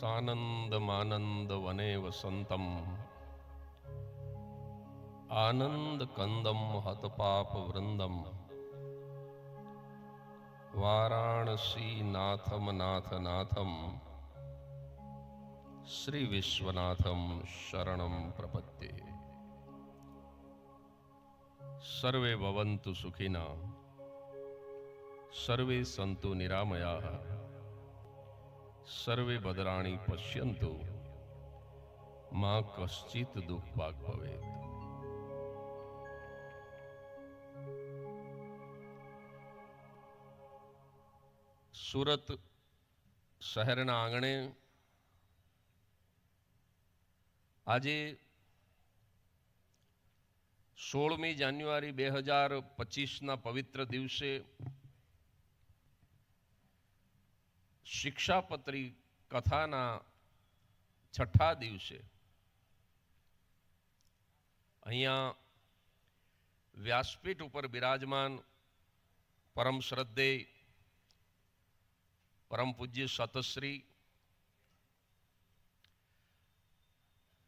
સાનંદમાનંદ વને વસંતમ આનંદ કંદમ હતપાપ વૃંદમ વારાણસી નાથમ નાથ નાથમ શ્રી વિશ્વનાથમ શરણમ પ્રપદ્યે. સર્વે ભવન્તુ સુખિના સર્વે સંતુ નિરામયા સર્વે ભદ્રાણી પશ્યન્તુ મા કશ્ચિત દુઃખભાગ ભવેત. સુરત શહેરના આંગણે આજે 16મી જાન્યુઆરી 2025ના પવિત્ર દિવસે શિક્ષાપત્રી કથાના 6ઠ્ઠા દિવસે અહીંયા વ્યાસપીઠ ઉપર બિરાજમાન પરમ શ્રદ્ધેય પરમ પૂજ્ય સતશ્રી,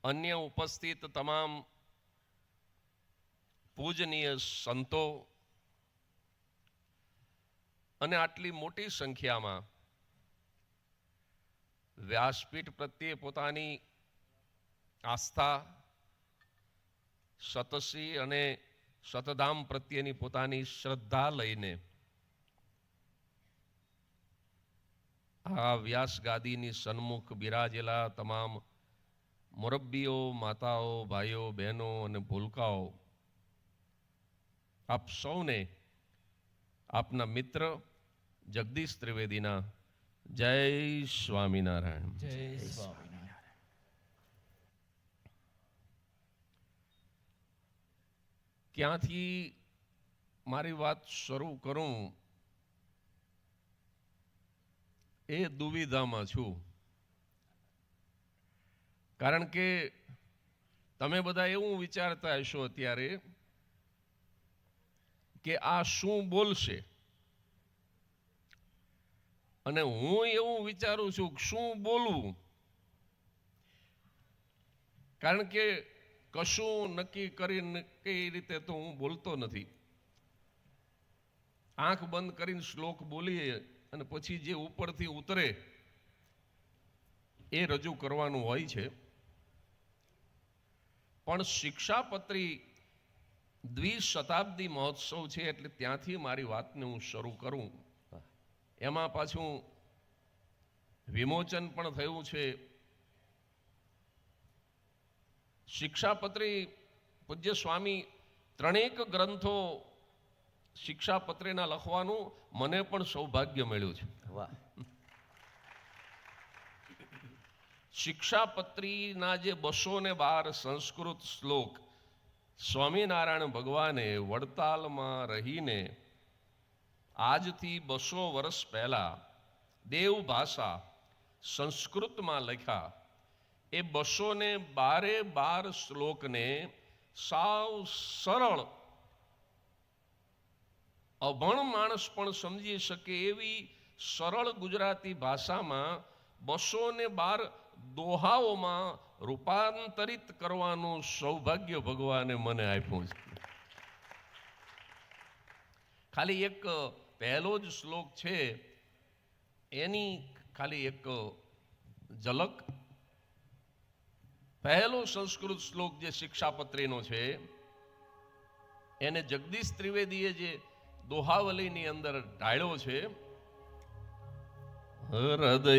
અન્ય ઉપસ્થિત તમામ પૂજનીય સંતો અને આટલી મોટી સંખ્યામાં વ્યાસપીઠ પ્રત્યે પોતાની આસ્થા, સતશ્રી અને સતધામ પ્રત્યેની પોતાની શ્રદ્ધા લઈને આ વ્યાસ ગાદીની સન્મુખ બિરાજેલા તમામ મુરબ્બીઓ, માતાઓ, ભાઈઓ, બહેનો અને ભૂલકાઓ, આપ સૌને આપના મિત્ર જગદીશ ત્રિવેદીના જય સ્વામિનારાયણ. જય સ્વામિનારાયણ. ક્યાંથી મારી વાત શરૂ કરું એ દુવિધામાં છું. કારણ કે તમે બધા એવું વિચારતા હશો અત્યારે કે આ શું બોલશે, અને હું એવું વિચારું છું કે શું બોલવું. કારણ કે કશું નક્કી કરીને કઈ રીતે તો હું બોલતો નથી. આંખ બંધ કરીને શ્લોક બોલીએ અને પછી જે ઉપરથી ઉતરે એ રજૂ કરવાનું હોય છે. પણ શિક્ષાપત્રી દ્વિશતાબ્દી મહોત્સવ છે એટલે ત્યાંથી મારી વાતને હું શરૂ કરું. એમાં પાછું વિમોચન પણ થયું છે. શિક્ષાપત્રી પૂજ્ય સ્વામી 3 ગ્રંથો શિક્ષાપત્રીના લખવાનું મને પણ સૌભાગ્ય મળ્યું છે. વાહ. શિક્ષાપત્રીના જે 212 સંસ્કૃત શ્લોક સ્વામિનારાયણ ભગવાને વડતાલમાં રહીને આજથી 200 વર્ષ પહેલા દેવ ભાષા સંસ્કૃતમાં લખ્યા. એ 212 શ્લોકને સાવ સરળ અભણ માણસ પણ સમજી શકે એવી સરળ ગુજરાતી ભાષામાં 212 દોહાઓમાં રૂપાંતરિત કરવાનું સૌભાગ્ય ભગવાને મને આપ્યું છે. ખાલી એક પહેલો જ શ્લોક છે એની ખાલી એક ઝલક. પહેલો સંસ્કૃત શ્લોક જે શિક્ષાપત્રીનો છે એને જગદીશ ત્રિવેદીએ જે દોહાવલીની અંદર ઢાળ્યો છે. હૃદય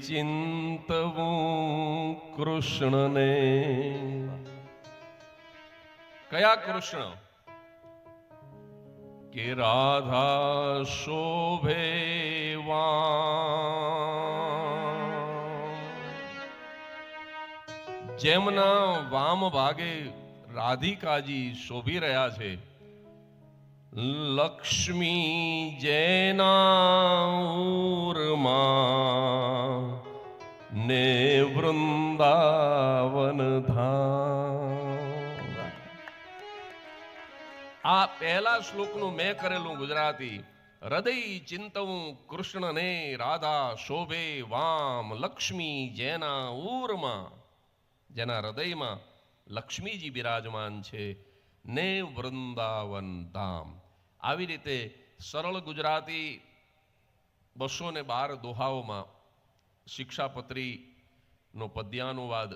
ચિંતવું કૃષ્ણને. કયા કૃષ્ણ? કે રાધા શોભે જેમના વામ ભાગે રાધિકાજી શોભી રહ્યા છે. લક્ષ્મી જેનાઉરમાં ને વૃંદાવન ધામ. આ પહેલા શ્લોકનું મેં કરેલું ગુજરાતી. હૃદય ચિંતવું કૃષ્ણને રાધા શોભે વામ લક્ષ્મી જેના ઉરમાં, જેના હૃદયમાં લક્ષ્મીજી બિરાજમાન છે, ને વૃંદાવન ધામ. આવી રીતે સરળ ગુજરાતી 212 દોહાઓમાં શિક્ષાપત્રીનો પદ્યાનુવાદ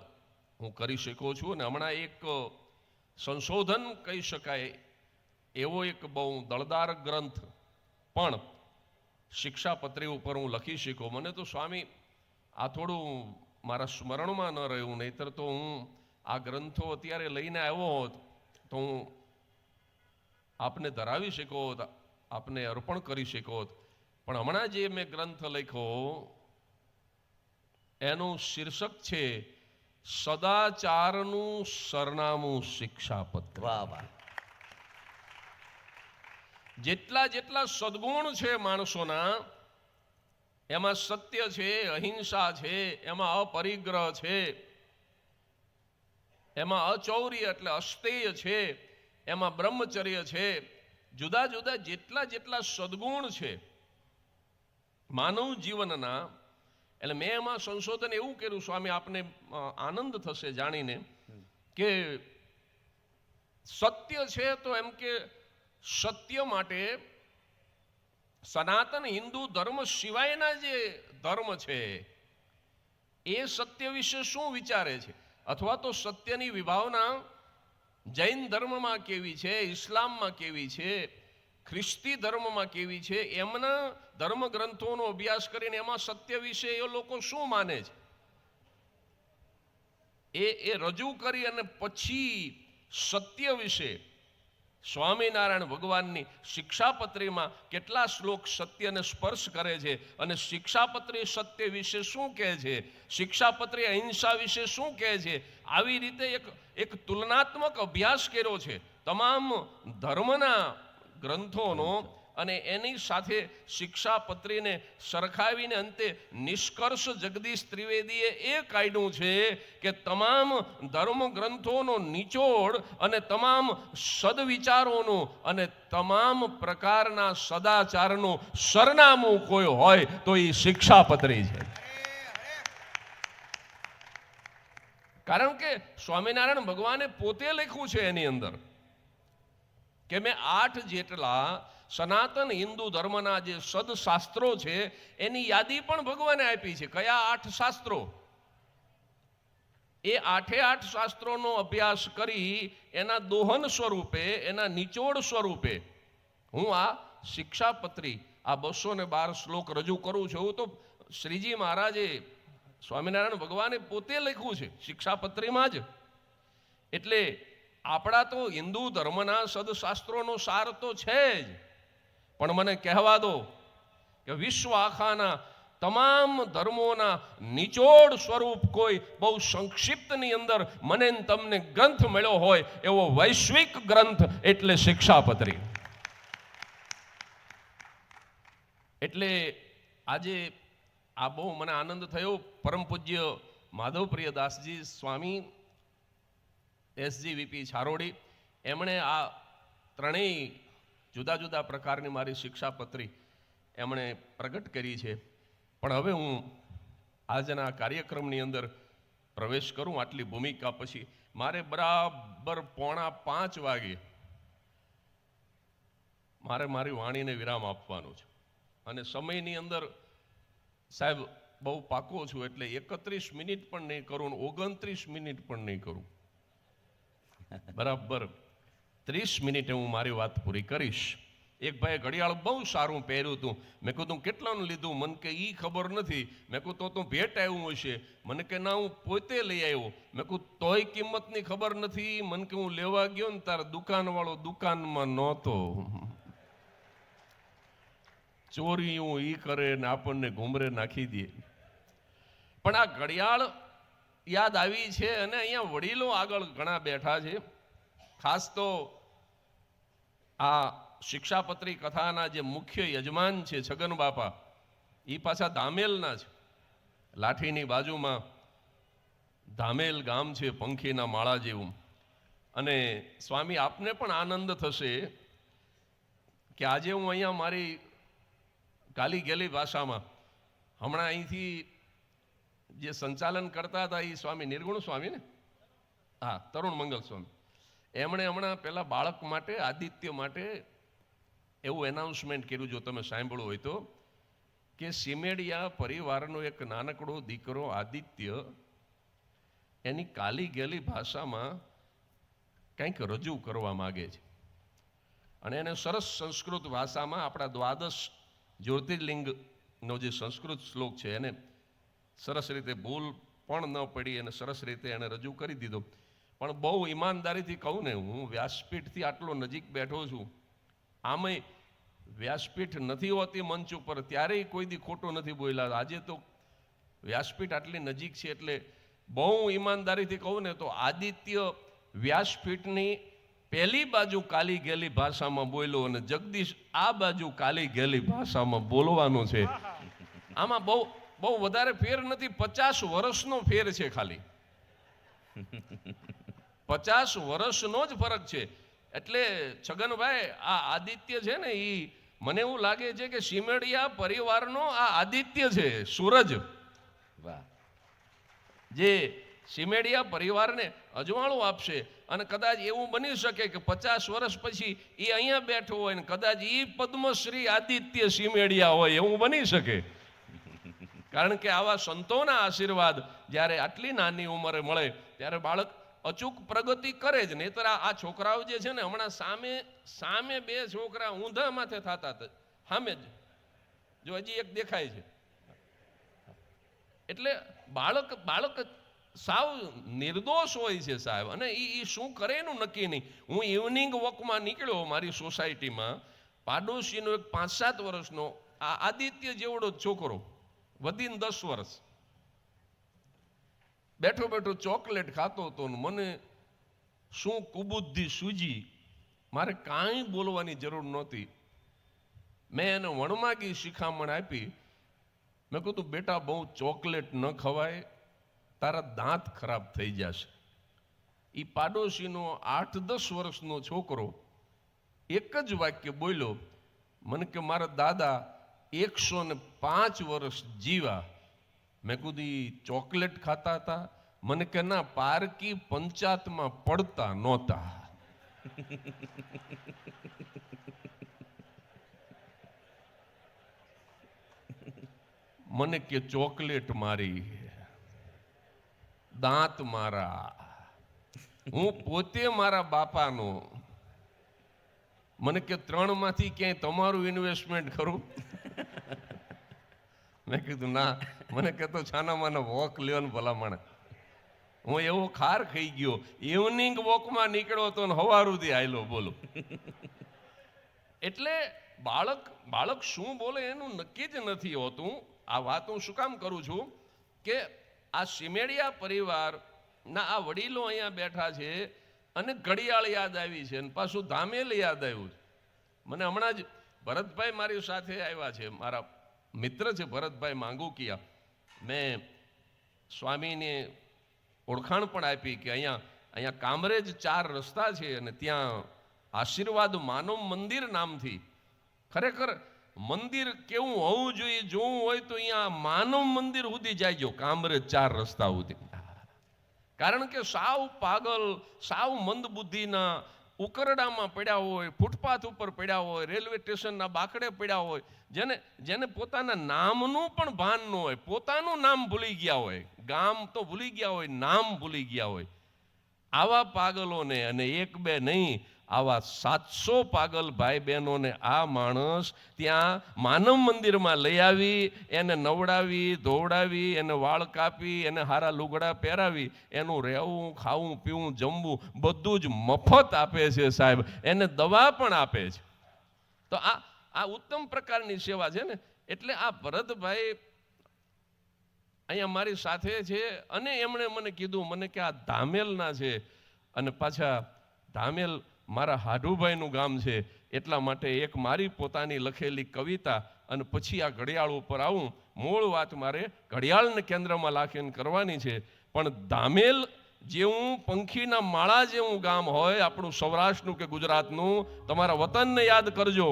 હું કરી શકું છું. અને હમણાં એક સંશોધન કહી શકાય એવો એક બહુ દળદાર ગ્રંથ પણ શિક્ષાપત્રી ઉપર હું લખી શક્યો. મને તો સ્વામી આ થોડું મારા સ્મરણમાં ન રહ્યું, નહીતર તો હું આ ગ્રંથો અત્યારે લઈને આવ્યો હોત તો હું આપને ધરાવી શક્યો હોત, આપને અર્પણ કરી શક્યો હોત. પણ હમણાં જે મેં ગ્રંથ લખ્યો એનું શીર્ષક છે સદાચારનું સરનામું શિક્ષાપત્ર. વાહ વાહ. જેટલા સદગુણ છે માણસોના, એમાં સત્ય છે, અહિંસા છે, એમાં અપરિગ્રહ છે, એમાં અચૌર્ય એટલે અસ્તેય છે, એમાં બ્રહ્મચર્ય છે, જુદા જુદા જેટલા સદગુણ છે માનવ જીવનના. એટલે મેં એમાં સંશોધન એવું કર્યું, સ્વામી આપને આનંદ થશે જાણીને, કે સત્ય છે તો એમ કે સત્ય માટે સનાતન હિન્દુ ધર્મ સિવાયના જે ધર્મ છે એ સત્ય વિશે શું વિચારે છે, અથવા તો સત્યની વિભાવના જૈન ધર્મમાં કેવી છે, ઇસ્લામમાં કેવી છે, ખ્રિસ્તી ધર્મમાં કેવી છે, એમના ધર્મ ગ્રંથોનો અભ્યાસ કરીને એમાં સત્ય વિશે એ લોકો શું માને છે એ રજૂ કરી અને પછી સત્ય વિશે સ્વામિનારાયણ ભગવાનની શિક્ષાપત્રીમાં કેટલા શ્લોક સત્યને સ્પર્શ કરે છે, અને શિક્ષાપત્રી સત્ય વિશે શું કહે છે, શિક્ષાપત્રી અહિંસા વિશે શું કહે છે. આવી રીતે એક તુલનાત્મક અભ્યાસ કર્યો છે તમામ ધર્મના ગ્રંથોનો, અને એની સાથે શિક્ષાપત્રીને સરખાવીને અંતે નિષ્કર્ષ જગદીશ ત્રિવેદીએ એ કાઢ્યું છે કે તમામ ધર્મ ગ્રંથોનો નિચોડ અને તમામ સદવિચારોનું અને તમામ પ્રકારના સદાચારનું સરનામું કોઈ હોય તો એ શિક્ષાપત્રી છે. કારણ કે સ્વામિનારાયણ ભગવાને પોતે લખ્યું છે એની અંદર કે મેં 8 જેટલા સનાતન હિન્દુ ધર્મના જે સદશાસ્ત્રો છે એની યાદી પણ ભગવાને આપી છે. કયા 8 શાસ્ત્રો? એ 8 શાસ્ત્રોનો અભ્યાસ કરી એના દોહન સ્વરૂપે, એના નિચોડ સ્વરૂપે હું આ શિક્ષાપત્રી, આ 212 શ્લોક રજૂ કરું છું. તો શ્રીજી મહારાજે, સ્વામિનારાયણ ભગવાને પોતે લખ્યું છે શિક્ષાપત્રીમાં જ. એટલે આપણા તો હિન્દુ ધર્મના સદશાસ્ત્રોનો સાર તો છે જ, પણ મને કહેવા દો કે વિશ્વ આખાના તમામ ધર્મોના નિચોડ સ્વરૂપ કોઈ બહુ સંક્ષિપ્તની અંદર મને તમને ગ્રંથ મળ્યો હોય એવો વૈશ્વિક ગ્રંથ એટલે શિક્ષાપત્રી. એટલે આજે આ બહુ મને આનંદ થયો. પરમ પૂજ્ય માધવપ્રિય દાસજી સ્વામી SGVP છારોડી, એમણે આ ત્રણેય જુદા જુદા પ્રકારની મારી શિક્ષાપત્રી એમણે પ્રગટ કરી છે. પણ હવે હું આજના કાર્યક્રમની અંદર પ્રવેશ કરું. આટલી ભૂમિકા પછી મારે બરાબર 4:45 વાગે મારે મારી વાણીને વિરામ આપવાનો છે. અને સમયની અંદર સાહેબ બહુ પાકો છું, એટલે 31 મિનિટ પણ નહીં કરું, 29 મિનિટ પણ નહીં કરું. બરાબર 30 મિનિટે હું મારી વાત પૂરી કરીશ. એક ભાઈએ ઘડિયાળ બહુ સારું પહેર્યું હતું. મેં કીધું કેટલાનું લીધું? મને કે ઈ ખબર નથી. મેં કીધું તો ભેટ આવ્યું હશે. મને કે ના, હું પોતે લઈ આવ્યો. મેં કીધું તોય કિંમતની ખબર નથી? મને કે હું લેવા ગયો ને તાર દુકાનવાળો દુકાનમાં નહોતો. ચોરી હું ઈ કરે ને આપણને ઘુમરે નાખી દે. પણ આ ઘડિયાળ યાદ આવી છે, અને અહીંયા વડીલો આગળ ઘણા બેઠા છે. ખાસ તો આ શિક્ષાપત્રી કથાના જે મુખ્ય યજમાન છે છગન બાપા, એ પાછા ધામેલના છે. લાઠીની બાજુમાં ધામેલ ગામ છે, પંખીના માળા જેવું. અને સ્વામી, આપને પણ આનંદ થશે કે આજે હું અહીંયા મારી કાલી ગેલી ભાષામાં. હમણાં અહીંથી જે સંચાલન કરતા હતા એ સ્વામી નિર્ગુણ સ્વામી ને, હા, તરુણ મંગલ સ્વામી, એમણે હમણાં પેલા બાળક માટે, આદિત્ય માટે એવું એનાઉન્સમેન્ટ કર્યું, જો તમે સાંભળ્યું હોય તો, કે સિમેડિયા પરિવારનો એક નાનકડો દીકરો આદિત્ય એની કાલી ગેલી ભાષામાં કંઈક રજૂ કરવા માગે છે. અને એને સરસ સંસ્કૃત ભાષામાં આપણા દ્વાદશ જ્યોતિર્લિંગનો જે સંસ્કૃત શ્લોક છે એને સરસ રીતે ભૂલ પણ ન પડી અને સરસ રીતે એને રજૂ કરી દીધો. પણ બહુ ઈમાનદારીથી કહું ને, હું વ્યાસપીઠથી આટલો નજીક બેઠો છું, આમેય વ્યાસપીઠ નથી હોતી મંચ ઉપર ત્યારેય કોઈ દી ખોટું નથી બોલ્યા. આજે તો વ્યાસપીઠ આટલી નજીક છે એટલે બહુ ઈમાનદારીથી કહું ને તો આદિત્ય વ્યાસપીઠની પહેલી બાજુ કાલી ગેલી ભાષામાં બોલ્યો અને જગદીશ આ બાજુ કાલી ગેલી ભાષામાં બોલવાનું છે. આમાં બહુ વધારે ફેર નથી, 50 વર્ષનો ફેર છે, ખાલી 50 વર્ષનો જ ફરક છે. એટલે છગનભાઈ, આ આદિત્ય છે ને, એ મને એવું લાગે છે કે સિમેડિયા પરિવારનો આ આદિત્ય છે, સૂરજ. વાહ! જે સિમેડિયા પરિવારને અજવાળું આપશે. અને કદાચ એવું બની શકે કે 50 વર્ષ પછી એ અહીંયા બેઠો હોય ને કદાચ એ પદ્મશ્રી આદિત્ય સિમેડિયા હોય, એવું બની શકે. કારણ કે આવા સંતોના આશીર્વાદ જ્યારે આટલી નાની ઉંમરે મળે ત્યારે બાળક અચૂક પ્રગતિ કરે જ. નહીતર આ છોકરાઓ જે છે ને, હમણાં સામે 2 છોકરા ઊંધા માથે થતા હતા, સામે જ, જો હજી એક દેખાય છે. એટલે બાળક સાવ નિર્દોષ હોય છે સાહેબ. અને એ શું કરે એનું નક્કી નહીં. હું ઇવનિંગ વોકમાં નીકળ્યો મારી સોસાયટીમાં, પાડોશીનો એક 5-7 વર્ષનો આ આદિત્ય જેવડો છોકરો, વધીને 10 વર્ષ, બેઠો બેઠો ચોકલેટ ખાતો હતો. મને શું કુબુદ્ધિ સૂજી, મારે કાંઈ બોલવાની જરૂર નહોતી. મેં એને વણમાગી શિખામણ આપી. મેં કીધું, બેટા બહુ ચોકલેટ ન ખવાય, તારા દાંત ખરાબ થઈ જશે. એ પાડોશીનો 8-10 વર્ષનો છોકરો એક જ વાક્ય બોલ્યો, મને કે મારા દાદા 105 વર્ષ જીવા. મેં કીધું ચોકલેટ ખાતા હતા? મને કે ના, પારકી પંચાયતમાં પડતા નહોતા. મને કે ચોકલેટ મારી, દાંત મારા, હું પોતે મારા બાપાનો. મને કે 3માંથી ક્યાંય તમારું ઇન્વેસ્ટમેન્ટ ખરું? મેં કીધું ના. મને કહેતો છાના માના વોક લ્યો ને ભલામણ. હું એવો ખાર ખાઈ ગયો, ઇવનિંગ વોકમાં નીકળ્યો હતો ને સવાર સુધી આયલો, બોલો. એટલે બાળક શું બોલે એનું નક્કી જ નથી હોતું. આ વાત હું શું કામ કરું છું કે આ સિમેડિયા પરિવારના આ વડીલો અહીંયા બેઠા છે અને ઘડિયાળ યાદ આવી છે અને પાછું ધામેલ યાદ આવ્યું છે. મને હમણાં જ ભરતભાઈ મારી સાથે આવ્યા છે, મારા મિત્ર છે ભરતભાઈ માંગુકિયા. મેં સ્વામીને ઓળખાણ પણ આપી કે અહીંયા કામરેજ 4 રસ્તા છે અને ત્યાં આશીર્વાદ માનવ મંદિર નામથી, ખરેખર મંદિર કેવું હોવું જોઈએ જોવું હોય તો અહીંયા માનવ મંદિર સુધી જાય, કામરેજ 4 રસ્તા સુધી. કારણ કે સાવ પાગલ, સાવ મંદબુદ્ધિના ઉકરડામાં પડ્યા હોય, ફૂટપાથ ઉપર પડ્યા હોય, રેલવે સ્ટેશનના બાકડે પડ્યા હોય, જેને પોતાના નામનું પણ ભાન ન હોય, પોતાનું નામ ભૂલી ગયા હોય, ગામ તો ભૂલી ગયા હોય, નામ ભૂલી ગયા હોય, આવા પાગલોને, અને 1-2 નહીં, આવા 700 પાગલ ભાઈ બહેનોને આ માણસ ત્યાં માનવ મંદિરમાં લઈ આવી, એને નવડાવી ધોવડાવી, એને વાળ કાપી, એને હારા લુગડા પહેરાવી, એનું રહેવું, ખાવું, પીવું, જમવું બધું જ મફત આપે છે સાહેબ. એને દવા પણ આપે છે. તો આ ઉત્તમ પ્રકારની સેવા છે ને. એટલે આ ભરતભાઈ અહીંયા મારી સાથે છે અને એમણે મને કીધું, મને કે આ ધામેલના છે અને પાછા ધામેલ મારા હાડુભાઈનું ગામ છે, એટલા માટે એક મારી પોતાની લખેલી કવિતા અને પછી આ ઘડિયાળ ઉપર આવું. મૂળ વાત મારે ઘડિયાળને કેન્દ્રમાં રાખીને કરવાની છે, પણ ધામેલ જેવું પંખીના માળા જેવું ગામ હોય આપણું સૌરાષ્ટ્રનું કે ગુજરાતનું, તમારા વતનને યાદ કરજો.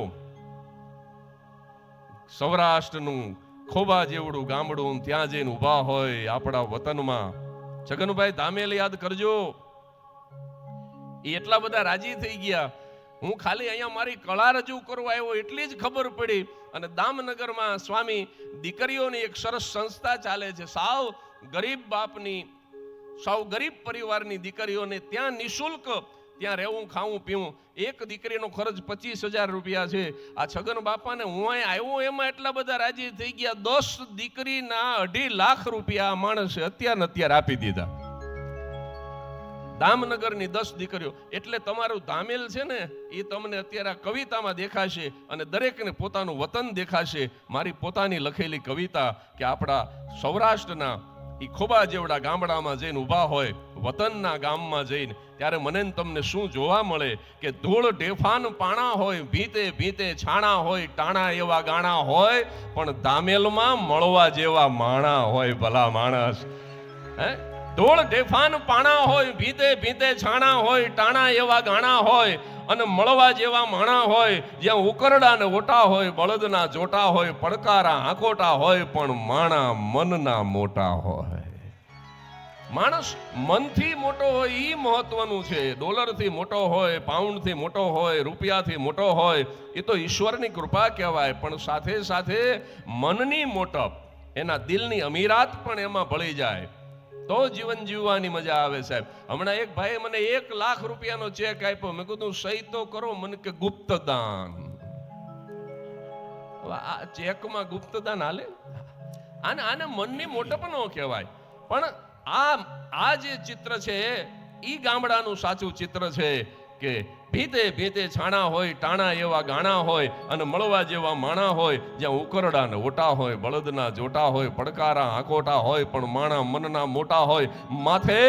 સૌરાષ્ટ્રનું ખોબા જેવડું ગામડું, ત્યાં જઈને ઊભા હોય આપણા વતનમાં. છગનભાઈ ધામેલ યાદ કરજો, એ એટલા બધા રાજી થઈ ગયા. હું ખાલી અહીંયા મારી કળા રજૂ કરવા આવ્યો એટલી જ ખબર પડી. અને દામનગરમાં સ્વામી દીકરીઓની એક સરસ સંસ્થા ચાલે છે. સાવ ગરીબ બાપની, સાવ ગરીબ પરિવારની દીકરીઓને ત્યાં નિઃશુલ્ક ત્યાં રહેવું, ખાવું, પીવું. એક દીકરીનો ખર્ચ 25,000 રૂપિયા છે. આ છગન બાપાને હું અહીં આવ્યો એમાં એટલા બધા રાજી થઈ ગયા. 10 દીકરીના 2.5 લાખ રૂપિયા આ માણસે અત્યારે આપી દીધા. દામનગરની 10 દીકરીઓ. એટલે તમારું ધામેલ છે ને, એ તમને અત્યારે આ કવિતામાં દેખાશે અને દરેકને પોતાનું વતન દેખાશે. મારી પોતાની લખેલી કવિતા કે આપણા સૌરાષ્ટ્રના એ ખોબા જેવડા ગામડામાં જઈને ઊભા હોય, વતનના ગામમાં જઈને, ત્યારે મને તમને શું જોવા મળે કે ધૂળ ઢેફાન પાણા હોય, ભીતે ભીતે છાણા હોય, ટાણા એવા ગાણા હોય, પણ ધામેલમાં મળવા જેવા માણા હોય. ભલા માણસ, હે, ધૂળ ઢેફાન પાણા હોય, ભીતે ભીતે છાણા હોય, ટાણા એવા ગાણા હોય, અને મળવા જેવા માણા હોય. જ્યાં ઉકરડા ને ઓટા હોય, બળદના જોટા હોય, પડકારા આંકોટા હોય, પણ માણા મનના મોટા હોય. માણસ મનથી મોટો હોય એ મહત્વનું છે. ડોલરથી મોટો હોય, પાઉન્ડથી મોટો હોય, રૂપિયાથી મોટો હોય, એ તો ઈશ્વરની કૃપા કહેવાય. પણ સાથે સાથે મનની મોટપ, એના દિલની અમીરાત પણ એમાં ભળી જાય તો જીવન જીવવાની મજા આવે. સાહેબ, હમણાં એક ભાઈ મને 1 લાખ રૂપિયાનો ચેક આપ્યો. મેં કીધું સહી તો કરો. મને કે ગુપ્તદાન. આ ચેકમાં ગુપ્તદાન હાલે? આને મનની મોટપ ન કહેવાય. પણ આ જે ચિત્ર છે એ ગામડાનું સાચું ચિત્ર છે કે ભીતે ભીતે છાણા હોય, ટાણા એવા ગાણા હોય, અને મળવા જેવા માણા હોય. જ્યાં ઉકરડા ને ઓટા હોય, બળદના જોટા હોય, પડકારા આંકોટા હોય, પણ માણા મનના મોટા હોય. માથે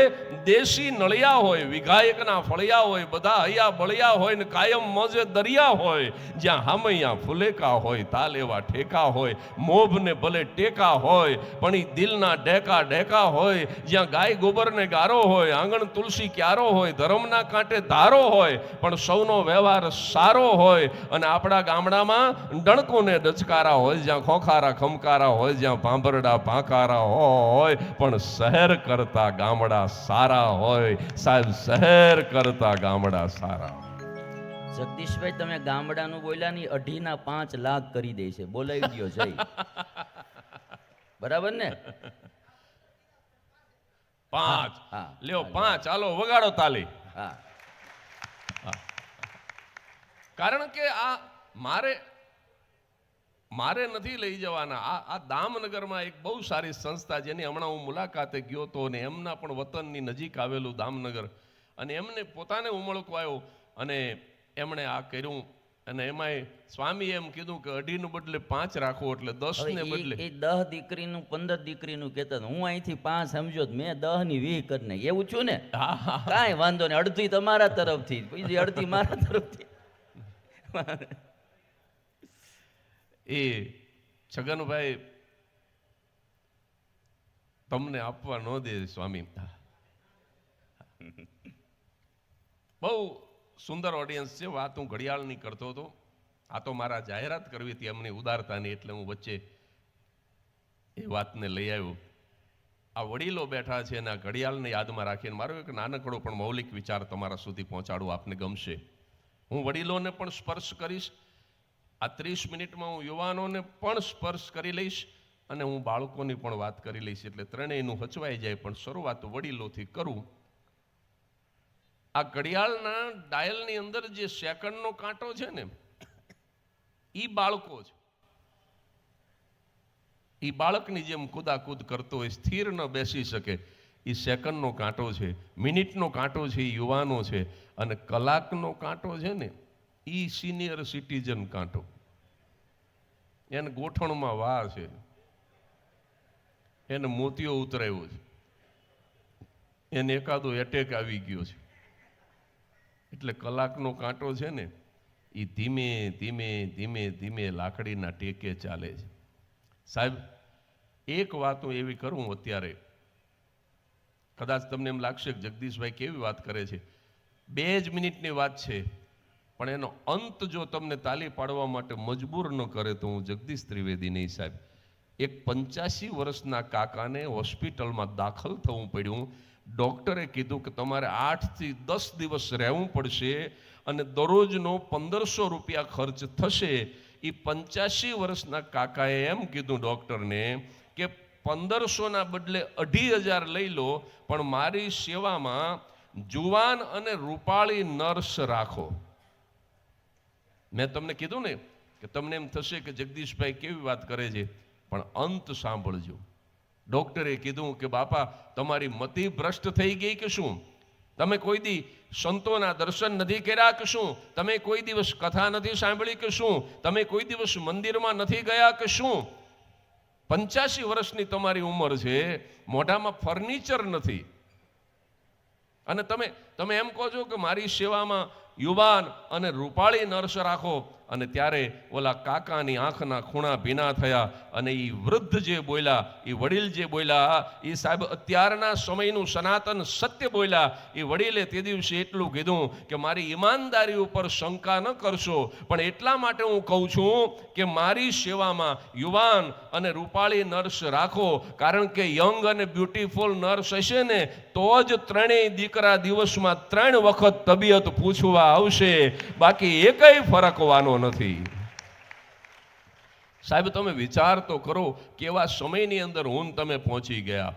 દેશી નળિયા હોય, વિઘાયકના ફળિયા હોય, બધા હૈયા બળિયા હોય ને કાયમ મોજે દરિયા હોય. જ્યાં હામૈયા ફુલેકા હોય, તાલ એવા ઠેકા હોય, મોભ ને ભલે ટેકા હોય, પણ એ દિલના ડેકા ડેકા હોય. જ્યાં ગાય ગોબરને ગારો હોય, આંગણ તુલસી ક્યારો હોય, ધર્મના કાંટે ધારો હોય, પણ સૌનો વ્યવહાર સારો હોય. અને આપણા ગામડામાં ડણકો ને ડચકારા હોય, જ્યાં ખોખારા ખમકારા હોય, જ્યાં ભાંભરડા ભાંકારા હોય, પણ શહેર કરતા ગામડા સારા હોય. સાહેબ, શહેર કરતા ગામડા સારા. જગદીશભાઈ, તમે ગામડાનું બોલ્યા ની 2.5 ના 5 લાખ કરી દે છે. બોલાવી દો જય. બરાબર ને? 5 લ્યો, 5 ચાલો, વગાડો તાલી. હા, કારણ કે આ મારે નથી લઈ જવાના. આ દામનગરમાં એક બહુ સારી સંસ્થા, જેની હમણાં હું મુલાકાતે ગયો હતો, અને એમના પણ વતનની નજીક આવેલું દામનગર, અને એમને પોતાને ઉમળકો આવ્યો અને એમણે આ કર્યું. અને એમાંય સ્વામી એમ કીધું કે 2.5 નું બદલે 5 રાખો, એટલે 10 ને બદલે. એ 10 દીકરીનું 15 દીકરીનું કહેતા. હું અહીંથી 5 સમજો, મેં 10 ની 20 કરી નાખી. એવું છું ને? કાંઈ વાંધો નહીં. અડધી તમારા તરફથી, બીજી અડધી મારા તરફથી. એ છગનભાઈ તમને આપવા ન દે સ્વામી. બહુ સુંદર ઓડિયન્સ છે. વાત હું ઘડિયાળની કરતો હતો. આ તો મારા જાહેરાત કરવી હતી એમની ઉદારતાની, એટલે હું વચ્ચે એ વાતને લઈ આવ્યો. આ વડીલો બેઠા છે અને આ ઘડિયાળને યાદમાં રાખીને મારો એક નાનકડો પણ મૌલિક વિચાર તમારા સુધી પહોંચાડું, આપને ગમશે. હું વડીલોને પણ સ્પર્શ કરીશ. આ 30 મિનિટમાં હું યુવાનોને પણ સ્પર્શ કરી લઈશ, અને હું બાળકોની પણ વાત કરી લઈશ. એટલે ત્રણેયનું હચવાઈ જાય. પણ શરૂઆત વડીલોથી કરું. આ ઘડિયાળના ડાયલની અંદર જે સેકન્ડનો કાંટો છે ને, એ બાળકો છે. એ બાળકની જેમ કુદાકૂદ કરતો હોય, સ્થિર ન બેસી શકે. એ સેકન્ડનો કાંટો છે. મિનિટનો કાંટો છે એ યુવાનો છે. અને કલાકનો કાંટો છે ને, એ સિનિયર સિટીઝન કાંટો. એને ગોઠણમાં વાર છે, એને મોતિયો ઉતરાયો છે, એને એકાદો એટેક આવી ગયો છે. એટલે કલાકનો કાંટો છે ને, એ ધીમે ધીમે ધીમે ધીમે લાકડીના ટેકે ચાલે છે. સાહેબ, એક વાત હું એવી કરું અત્યારે, કદાચ તમને એમ લાગશે કે જગદીશભાઈ કેવી વાત કરે છે. 2 જ મિનિટની વાત છે. પણ એનો અંત જો તમને તાલી પાડવા માટે મજબૂર ન કરે તો હું જગદીશ ત્રિવેદી નહીં સાહેબ. એક 85 વર્ષના કાકાને હોસ્પિટલમાં દાખલ થવું પડ્યું. ડૉક્ટરે કીધું કે તમારે 8 થી 10 દિવસ રહેવું પડશે અને દરરોજનો 1500 રૂપિયા ખર્ચ થશે. એ 85 વર્ષના કાકાએ એમ કીધું ડૉક્ટરને કે 1500ના બદલે 2500 લઈ લો, પણ મારી સેવામાં જુવાન અને રૂપાળી નર્સ રાખો. મેં તમને કીધું ને કે તમને એમ થશે કે જગદીશભાઈ કેવી વાત કરે છે, પણ અંત સાંભળજો. ડૉક્ટરે કીધું કે બાપા તમારી મતિ ભ્રષ્ટ થઈ ગઈ કે શું? તમે કોઈ દી સંતોના દર્શન નથી કર્યા કે શું? તમે કોઈ દિવસ કથા નથી સાંભળી કે શું? તમે કોઈ દિવસ મંદિરમાં નથી ગયા કે શું? 85 વર્ષની તમારી ઉંમર છે, મોઢામાં ફર્નિચર નથી, અને તમે એમ કહો છો કે મારી સેવામાં યુવાન અને રૂપાળી નર્સ રાખો. અને ત્યારે ઓલા કાકાની આંખના ખૂણા ભીના થયા અને એ વૃદ્ધ જે બોલ્યા, એ વડીલ જે બોલ્યા, એ સાહેબ અત્યારના સમયનું સનાતન સત્ય બોલ્યા. એ વડીલે તે દિવસે એટલું કીધું કે મારી ઈમાનદારી ઉપર શંકા ન કરશો, પણ એટલા માટે હું કહું છું કે મારી સેવામાં યુવાન અને રૂપાળી નર્સ રાખો, કારણ કે યંગ અને બ્યુટીફુલ નર્સ હશે ને તો જ ત્રણેય દીકરા દિવસમાં 3 વખત તબિયત પૂછવા આવશે, બાકી એકય ફરકવાનો નથી. સાહેબ તમે વિચાર તો કરો કેવા સમયની અંદર હું તમે પહોંચી ગયા.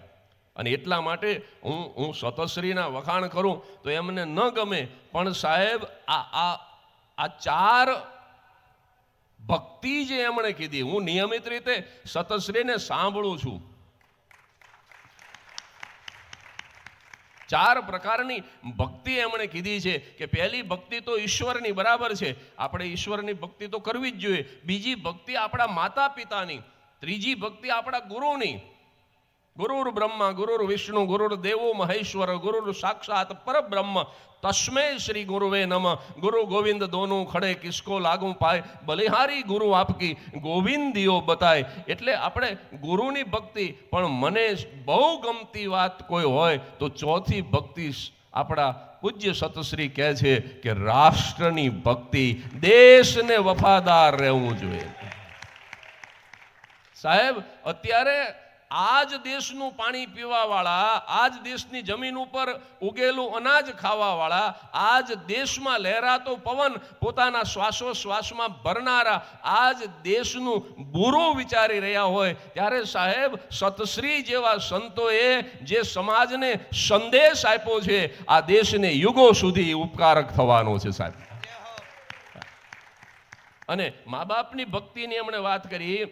અને એટલા માટે હું સતશ્રીના વખાણ કરું તો એમને ન ગમે, પણ સાહેબ આ 4 ભક્તિ જે એમણે કીધી, હું નિયમિત રીતે સતશ્રીને સાંભળું છું. 4 પ્રકારની ભક્તિ એમણે કીધી છે કે પહેલી ભક્તિ તો ઈશ્વરની બરાબર છે, આપણે ઈશ્વરની ભક્તિ તો કરવી જ જોઈએ. બીજી ભક્તિ આપણા માતા પિતાની. ત્રીજી ભક્તિ આપણા ગુરુની. ગુરુર બ્રહ્મા ગુરુર વિષ્ણુ ગુરુર દેવો મહેશ્વર ગુરુર સાક્ષાત પરબ્રહ્મ તસ્મૈ શ્રી ગુરુવે નમઃ. ગુરુ ગોવિંદ દોનું ખડે કિસકો લાગુ પાય, બલિહારી ગુરુ આપકી ગોવિંદિયો બતાય. એટલે આપણે ગુરુની ભક્તિ, પણ મને બહુ ગમતી વાત કોઈ હોય તો ચોથી ભક્તિ આપણા પૂજ્ય સતશ્રી કહે છે કે રાષ્ટ્રની ભક્તિ, દેશને વફાદાર રહેવું જોઈએ. સાહેબ અત્યારે આજ દેશનું પાણી પીવાવાળા, આજ દેશની જમીન ઉપર ઉગેલું અનાજ ખાવાવાળા, આજ દેશમાં લહેરાતો પવન પોતાના શ્વાસોશ્વાસમાં ભરનારા, આજ દેશનું બુરું વિચારી રહ્યા હોય ત્યારે સાહેબ સતશ્રી જેવા સંતોએ જે સમાજને સંદેશ આપ્યો છે, આ દેશને યુગો સુધી ઉપકારક થવાનો છે સાહેબ. અને મા બાપની ભક્તિની એમણે વાત કરી.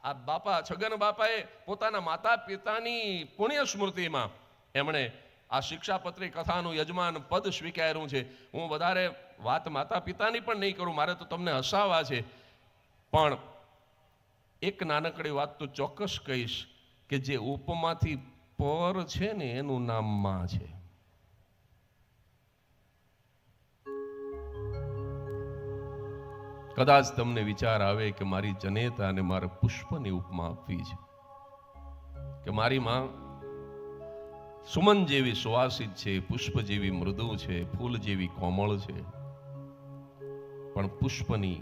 આ બાપા છગન બાપાએ પોતાના માતા પિતાની પુણ્ય સ્મૃતિમાં એમણે આ શિક્ષાપત્રી કથાનું યજમાન પદ સ્વીકાર્યું છે. હું વધારે વાત માતા પિતાની પણ નહીં કરું, મારે તો તમને હસાવા છે, પણ એક નાનકડી વાત તો ચોક્કસ કહીશ કે જે ઉપમાંથી પર છે ને એનું નામ માં છે. કદાચ તમને વિચાર આવે કે મારી જનેતા અને મારે પુષ્પની ઉપમા આપવી છે, કે મારી માં સુમન જેવી સુવાસિત છે, પુષ્પ જેવી મૃદુ છે, ફૂલ જેવી કોમળ છે. પણ પુષ્પની,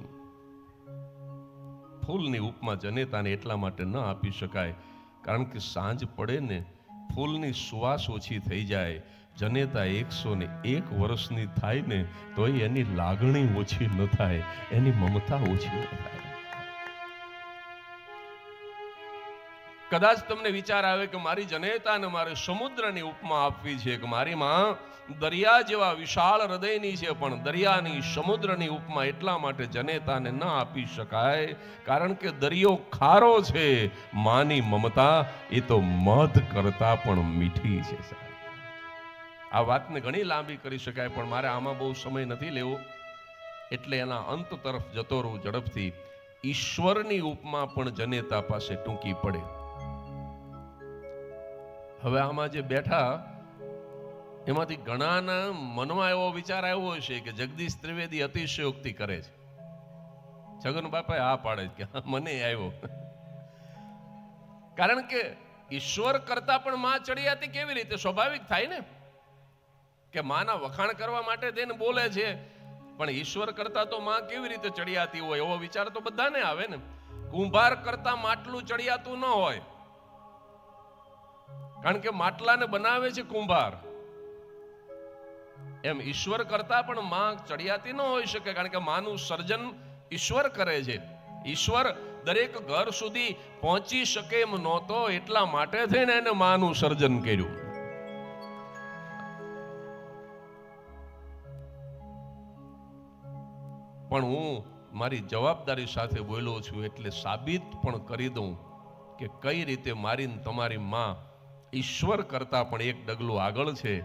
ફૂલની ઉપમા જનેતાને એટલા માટે ન આપી શકાય કારણ કે સાંજ પડે ને ફૂલની સુવાસ ઓછી થઈ જાય, જનેતા 101 વર્ષની થાય ને તોય એની લાગણી ઓછી ન થાય, એની મમતા ઓછી ન થાય. કદાચ તમને વિચાર આવે કે મારી જનેતાને મારે સમુદ્રની ઉપમા આપવી છે, કે મારી માં દરિયા જેવા વિશાળ હૃદયની છે, પણ દરિયાની સમુદ્રની ઉપમા એટલા માટે જનેતાને ન આપી શકાય કારણ કે દરિયો ખારો છે, માની મમતા એ તો મધ કરતા પણ મીઠી છે સાહેબ. આ વાતને ઘણી લાંબી કરી શકાય, પણ મારે આમાં બહુ સમય નથી લેવો, એટલે એના અંત તરફ જતો રહું ઝડપથી. ઈશ્વરની ઉપમા પણ જનેતા પાસે ટૂંકી પડે. હવે આમાં જે બેઠા એમાંથી ઘણાના મનમાં એવો વિચાર આવ્યો હશે કે જગદીશ ત્રિવેદી અતિશયોક્તિ કરે છે. છગન બાપાએ આ પાડે કે મને આવ્યો, કારણ કે ઈશ્વર કરતા પણ માં ચડિયાતી કેવી રીતે? સ્વાભાવિક થાય ને કે માના વખાણ કરવા માટે તેને બોલે છે, પણ ઈશ્વર કરતા તો માં કેવી રીતે ચડિયાતી હોય એવો વિચાર તો બધાને આવે ને. કુંભાર કરતા માટલું ચડિયાતું ન હોય, કારણ કે માટલાને બનાવે છે કુંભાર. એમ ઈશ્વર કરતા પણ માં ચડિયાતી ન હોઈ શકે, કારણ કે માનું સર્જન ઈશ્વર કરે છે. ઈશ્વર દરેક ઘર સુધી પહોંચી શકે એમ નહોતો, એટલા માટે થઈને એને માનું સર્જન કર્યું. પણ હું મારી જવાબદારી સાથે બોલ્યો છું એટલે સાબિત પણ કરી દઉં કે કઈ રીતે મારી તમારી માં ઈશ્વર કરતા પણ એક ડગલું આગળ છે.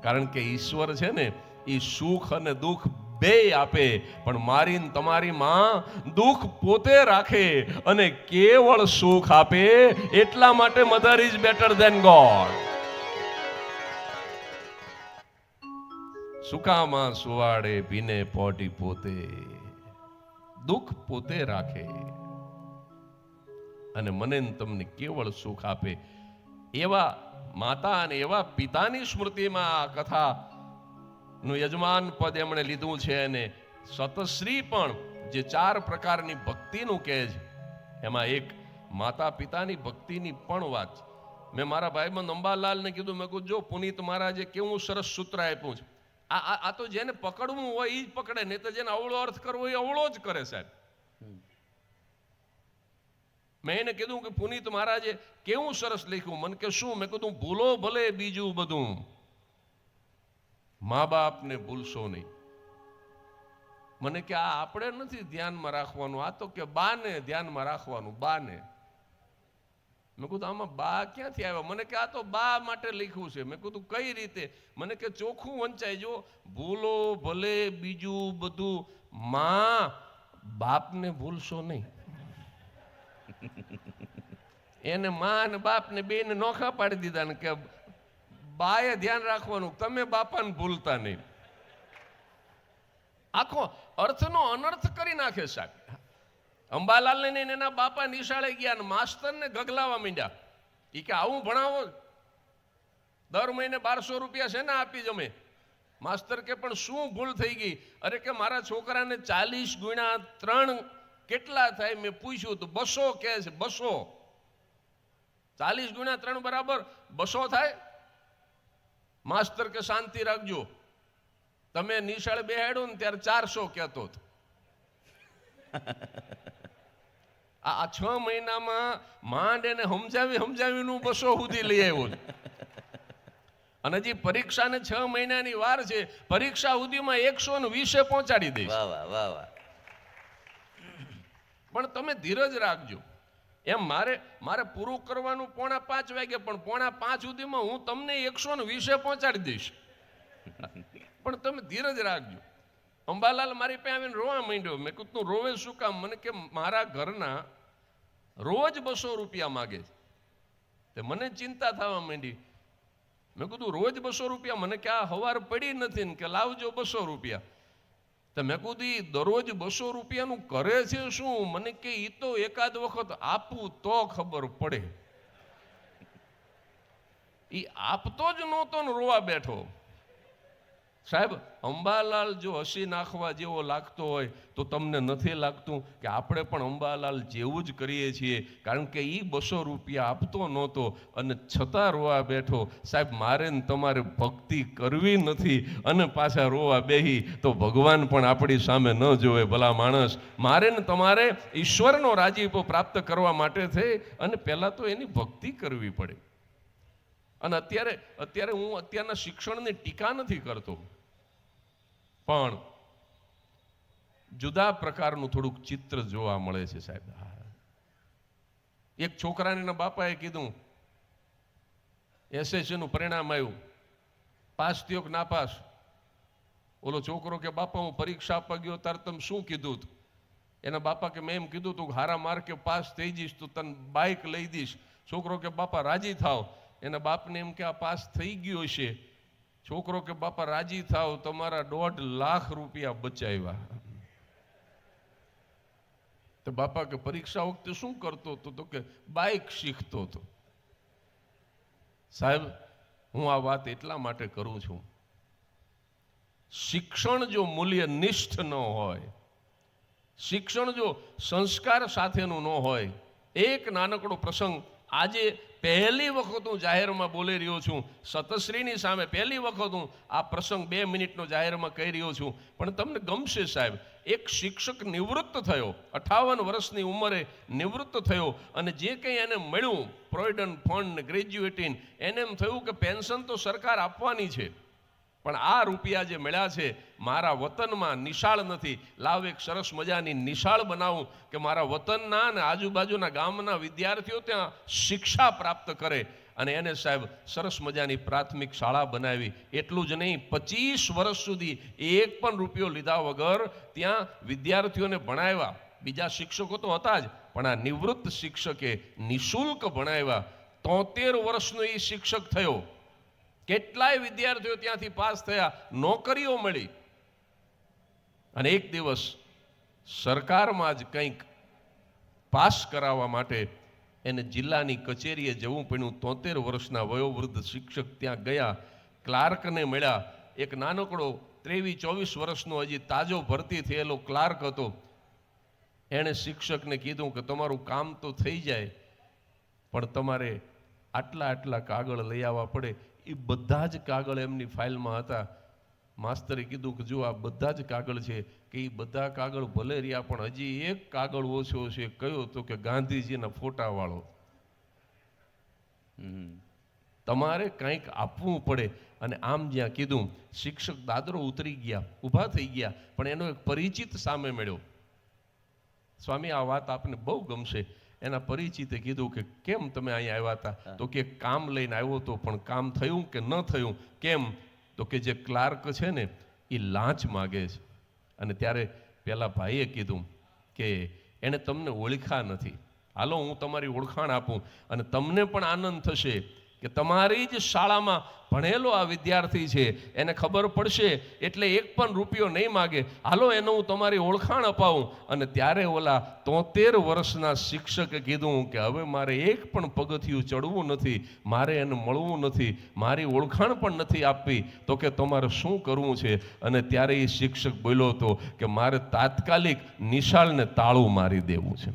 કારણ કે ઈશ્વર છે ને એ સુખ અને દુઃખ બે આપે, પણ મારી તમારી માં દુઃખ પોતે રાખે અને કેવળ સુખ આપે. એટલા માટે mother is better than God. સુકામાં સુવાડે ભીને પોટી પોતે, દુઃખ પોતે રાખે અને મને ને તમને કેવળ સુખ આપે. એવા માતા અને એવા પિતાની સ્મૃતિમાં આ કથા નું યજમાન પદ એમણે લીધું છે. અને સતશ્રી પણ જે 4 પ્રકારની ભક્તિનું કહે છે, એમાં એક માતા પિતાની ભક્તિની પણ વાત છે. મેં મારા ભાઈબંધ અંબાલાલને કીધું, મેં કહ્યું જો પુનિત મહારાજે કેવું સરસ સૂત્ર આપ્યું છે. આ તો જેને પકડવું હોય એ જ પકડે, નહીં તો જેને અવળો અર્થ કરવો એ અવળો જ કરે સાહેબ. મેં એને કીધું કે પુનિત મહારાજે કેવું સરસ લખ્યું. મને કે શું? મેં કીધું ભૂલો ભલે બીજું બધું, મા બાપને ભૂલશો નહીં. મને કે આ આપણે નથી ધ્યાનમાં રાખવાનું, આ તો કે બાને ધ્યાનમાં રાખવાનું, બાને. મેં કીધું આમાં બા ક્યાંથી આવ્યા? મને કે આ તો બા માટે લખ્યું છે. મેં કીધું કઈ રીતે? મને કે ચોખ્ખું વંચાય જો, ભૂલો ભલે બીજું બધું, માં બાપને ભૂલશો નહીં. એને માં અને બાપને બેને નોખા પાડી દીધા ને કે બાએ ધ્યાન રાખવાનું, તમે બાપાને ભૂલતા નહીં. આખો અર્થનો અનર્થ કરી નાખે સાહેબ. અંબાલાલ ને એના બાપા નિશાળે ગયા ને માસ્તરને ગગલાવા માંડ્યા. એ કે આવું ભણાવો, દર મહિને 1200 રૂપિયા છે ને આપી જમે. માસ્તર કે પણ શું ભૂલ થઈ ગઈ? અરે કે મારા છોકરાને 40 ગુણ્યા 3 કેટલા થાય? મેં પૂછ્યું તો 200 કહે છે. 200 40 ગુણ્યા 3 બરાબર 200 થાય? માસ્તર કે શાંતિ રાખજો, તમે નિશાળે બેહાડ્યો ને ત્યારે 400 કહેતો હતો. આ 6 મહિનામાં માંડ એને સમજાવીનું 200 સુધી લઈ આવ્યો છે. અને હજી પરીક્ષાને 6 મહિનાની વાર છે. પરીક્ષા સુધીમાં 120 પહોંચાડી દઈશ. વાહ વાહ વાહ વાહ. પણ તમે ધીરજ રાખજો. એમ મારે પૂરું કરવાનું 4:45 વાગે, પણ 4:45 સુધીમાં હું તમને 120 પહોંચાડી દઈશ. પણ તમે ધીરજ રાખજો. અંબાલાલ મારી પાસે આવીને રોવા માંડ્યો. મેં કીધું તું રોવે શું કામ? મને કે મારા ઘરના રોજ 200 રૂપિયા માગે છે. તે મને ચિંતા થવા માંડી. મેં કીધું રોજ 200 રૂપિયા? મને કે આ હવાર પડી નથી ને કે લાવજો 200 રૂપિયા. તો મેં કીધું દરરોજ 200 રૂપિયાનું કરે છે શું? મને કે એ તો એકાદ વખત આપવું તો ખબર પડે. એ આપતો જ નહોતો ને રોવા બેઠો. સાહેબ, અંબાલાલ જો હસી નાખવા જેવો લાગતો હોય તો તમને નથી લાગતું કે આપણે પણ અંબાલાલ જેવું જ કરીએ છીએ? કારણ કે એ 200 રૂપિયા આપતો નહોતો અને છતાં રોવા બેઠો. સાહેબ, મારે ને તમારે ભક્તિ કરવી નથી અને પાછા રોવા બેહી તો ભગવાન પણ આપણી સામે ન જોવે. ભલા માણસ, મારે ને તમારે ઈશ્વરનો રાજીપો પ્રાપ્ત કરવા માટે થઈ અને પહેલાં તો એની ભક્તિ કરવી પડે. અને અત્યારે હું અત્યારના શિક્ષણની ટીકા નથી કરતો, પણ જુદા પ્રકારનું થોડુંક ચિત્ર જોવા મળે છે સાહેબ. એક છોકરાના બાપાએ કીધું, SSC નું પરિણામ આવ્યું, પાસ થયો કે નાપાસ? ઓલો છોકરો કે બાપા હું પરીક્ષા આપવા ગયો તાર તમે શું કીધું હતું? એના બાપા કે મેં એમ કીધું તું હારા માર્કે પાસ થઈ જઈશ તો તને બાઇક લઈ દઈશ. છોકરો કે બાપા રાજી થાવ. એના બાપને એમ કે આ પાસ થઈ ગયો છે. છોકરો કે બાપા રાજી થાવ, તમારા 1.5 લાખ રૂપિયા બચાવ્યા. તો બાપા કે પરીક્ષા વખતે શું કરતો હતો? તો કે બાઇક શીખતો હતો. સાહેબ, હું આ વાત એટલા માટે કરું છું, શિક્ષણ જો મૂલ્યનિષ્ઠ ન હોય, શિક્ષણ જો સંસ્કાર સાથેનું ન હોય, એક નાનકડો પ્રસંગ આજે પહેલી વખત હું જાહેરમાં બોલી રહ્યો છું, સતશ્રીની સામે પહેલી વખત હું આ પ્રસંગ 2 મિનિટનો જાહેરમાં કહી રહ્યો છું, પણ તમને ગમશે સાહેબ. એક શિક્ષક નિવૃત્ત થયો, 58 વર્ષની ઉંમરે નિવૃત્ત થયો, અને જે કંઈ એને મળ્યું પ્રોવિડન્ટ ફંડ ને ગ્રેજ્યુએટીન, એને એમ થયું કે પેન્શન તો સરકાર આપવાની છે, પણ આ રૂપિયા જે મળ્યા છે મારા વતનમાં નિશાળ નથી, લાવ એક સરસ મજાની નિશાળ બનાવું કે મારા વતનના અને આજુબાજુના ગામના વિદ્યાર્થીઓ ત્યાં શિક્ષા પ્રાપ્ત કરે. અને એને સાહેબ સરસ મજાની પ્રાથમિક શાળા બનાવી. એટલું જ નહીં, 25 વર્ષ સુધી એક પણ રૂપિયો લીધા વગર ત્યાં વિદ્યાર્થીઓને ભણાવ્યા. બીજા શિક્ષકો તો હતા જ, પણ આ નિવૃત્ત શિક્ષકે નિઃશુલ્ક ભણાવ્યા. 73 વર્ષનો એ શિક્ષક થયો. કેટલાય વિદ્યાર્થીઓ ત્યાંથી પાસ થયા, નોકરીઓ મળી. અને એક દિવસ સરકારમાં જ કંઈક પાસ કરાવવા માટે એને જિલ્લાની કચેરીએ જવું પડ્યું. 73 વર્ષના વયોવૃદ્ધ શિક્ષક ત્યાં ગયા, ક્લાર્કને મળ્યા. એક નાનકડો 23-24 વર્ષનો હજી તાજો ભરતી થયેલો ક્લાર્ક હતો. એણે શિક્ષકને કીધું કે તમારું કામ તો થઈ જાય, પણ તમારે આટલા કાગળ લઈ આવવા પડે. એ બધા જ કાગળ એમની ફાઇલમાં હતા. માસ્તરે કીધું કે જો આ બધા જ કાગળ છે, કે એ બધા કાગળ ભલે રહ્યા, પણ હજી એક કાગળ ઓછો છે. કયો? તો કે ગાંધીજીના ફોટાવાળો. તમારે કંઈક આપવું પડે. અને આમ જ્યાં કીધું, શિક્ષક દાદરો ઉતરી ગયા, ઊભા થઈ ગયા, પણ એનો એક પરિચિત સામે મળ્યો. સ્વામી, આ વાત આપને બહુ ગમશે. એના પરિચિતે કીધું કે કેમ તમે અહીંયા આવ્યા હતા? તો કે કામ લઈને આવ્યો હતો, પણ કામ થયું કે ન થયું? કેમ? તો કે જે ક્લાર્ક છે ને એ લાંચ માગે છે. અને ત્યારે પેલા ભાઈએ કીધું કે એને તમને ઓળખ્યા નથી, હાલો હું તમારી ઓળખાણ આપું, અને તમને પણ આનંદ થશે કે તમારી જ શાળામાં ભણેલો આ વિદ્યાર્થી છે, એને ખબર પડશે એટલે એક પણ રૂપિયો નહીં માગે. હાલો એને હું તમારી ઓળખાણ અપાવું. અને ત્યારે ઓલા 73 વર્ષના શિક્ષકે કીધું કે હવે મારે એક પણ પગથિયું ચડવું નથી, મારે એને મળવું નથી, મારી ઓળખાણ પણ નથી આપવી. તો કે તમારે શું કરવું છે? અને ત્યારે એ શિક્ષક બોલ્યો હતો કે મારે તાત્કાલિક નિશાળને તાળું મારી દેવું છે.